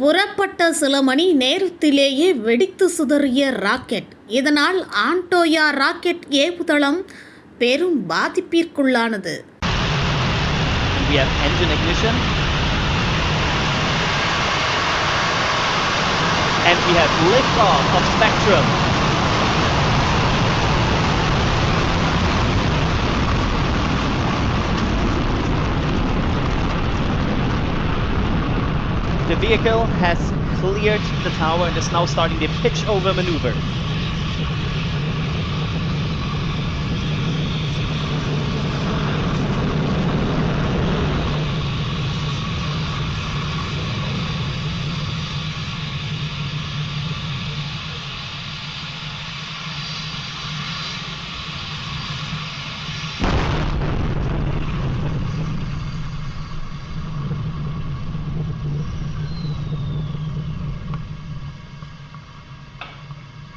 புறப்பட்ட சில மணி நேரத்திலேயே வெடித்து சிதறிய ராக்கெட். இதனால் ஆண்டோயா ராக்கெட் ஏவுதளம் பெரும் பாதிப்பிற்குள்ளானது. We have engine ignition and we have liftoff of Spectrum. The vehicle has cleared the tower and is now starting the pitch over maneuver.